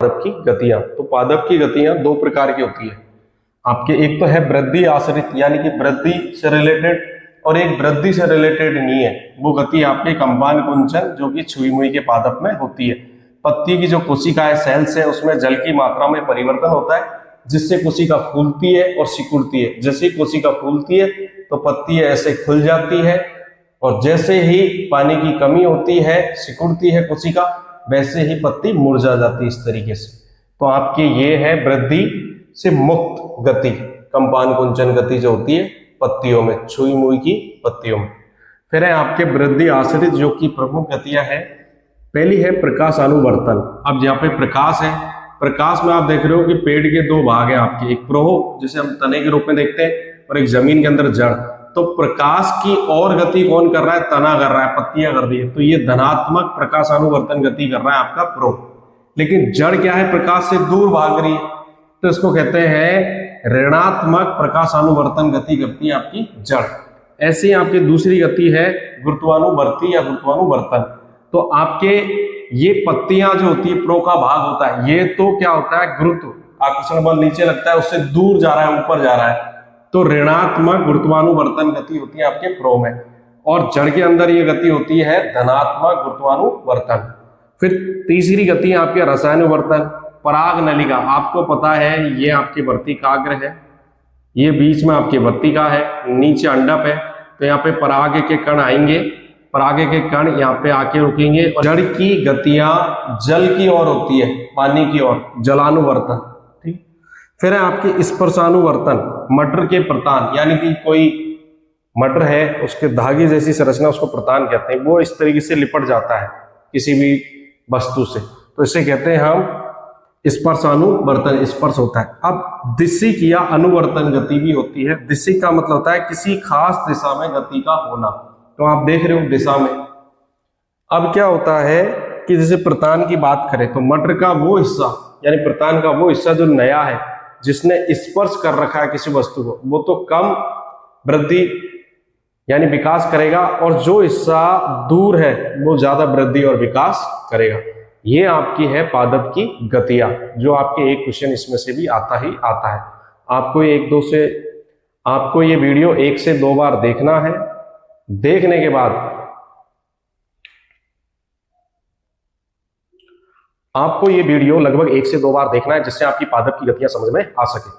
पादप की गतियां। तो पादप की गतियां दो प्रकार की होती है आपके, एक तो है वृद्धि आश्रित यानी कि वृद्धि से रिलेटेड, और एक वृद्धि से रिलेटेड नहीं है। वो गति आपके कंपान कुंचन जो कि छुई मुई के पादप में होती है। पत्ती की जो कोशिका है, सेल्स है, उसमें जल की मात्रा में परिवर्तन होता है जिससे कोशिका फूलती है और सिकुड़ती है। जैसे ही कोशिका फूलती है तो पत्ती ऐसे खुल जाती है, और जैसे ही पानी की कमी होती है, सिकुड़ती है कोशिका, वैसे ही पत्ती मुरझा जाती है इस तरीके से। तो आपकी ये है वृद्धि से मुक्त गति, कंपान कुंचन गति जो होती है पत्तियों में, छुई मुई की पत्तियों में। फिर है आपके वृद्धि आश्रित जो कि प्रमुख गतियां हैं। पहली है प्रकाशानुवर्तन। अब यहाँ पे प्रकाश है, प्रकाश में आप देख रहे हो कि पेड़ के दो भाग हैं आपके, एक प्रोह जिसे हम तने के रूप में देखते हैं, और एक जमीन के अंदर जड़। तो प्रकाश की और गति कौन कर रहा है? तना कर रहा है, पत्तियां कर रही है। तो ये धनात्मक प्रकाशानुवर्तन गति कर रहा है आपका प्रोह। लेकिन जड़ क्या है? प्रकाश से दूर भाग रही है, तो इसको कहते हैं ऋणात्मक प्रकाशानुवर्तन गति करती है आपकी जड़। ऐसे ही आपकी दूसरी गति है गुरुत्वानुवर्ती या गुरुत्वानुवर्तन। तो आपके ये पत्तियां जो होती है, प्रो का भाग होता है, ये तो क्या होता है? गुरुत्व आकर्षण बल नीचे लगता है, उससे दूर जा रहा है, ऊपर जा रहा है, तो ऋणात्मक गुरुत्वानुवर्तन गति होती है आपके प्रो में। और जड़ के अंदर ये गति होती है धनात्मक गुरुत्वानुवर्तन। फिर तीसरी गति है आपके रसायनुवर्तन। पराग नलिका, आपको पता है ये आपकी वर्तिकाग्र है, ये बीच में आपकी वर्तिका है, नीचे अंडप है। तो यहाँ पे पराग के कण आएंगे, पराग के कण यहाँ पे आके रुकेंगे। और जड़ की गतियां जल की ओर होती है, पानी की ओर, जलानुवर्तन। ठीक। फिर है आपकी स्पर्शानुवर्तन। मटर के प्रतान, यानी कि कोई मटर है, उसके धागे जैसी संरचना, उसको प्रतान कहते हैं। वो इस तरीके से लिपट जाता है किसी भी वस्तु से, तो इसे कहते हैं हम स्पर्शानुवर्तन, स्पर्श होता है। अब दिशिक या अनुवर्तन गति भी होती है। दिशिक का मतलब होता है किसी खास दिशा में गति का होना। तो आप देख रहे हो दिशा में। अब क्या होता है कि जैसे प्रतान की बात करें तो मटर का वो हिस्सा, यानी प्रतान का वो हिस्सा जो नया है, जिसने स्पर्श कर रखा है किसी वस्तु को, वो तो कम वृद्धि यानी विकास करेगा, और जो हिस्सा दूर है वो ज्यादा वृद्धि और विकास करेगा। ये आपकी है पादप की गतियां, जो आपके एक क्वेश्चन इसमें से भी आता ही आता है। आपको ये वीडियो 1 से 2 बार देखना है। देखने के बाद आपको ये वीडियो लगभग 1 से 2 बार देखना है, जिससे आपकी पादप की गतियां समझ में आ सके।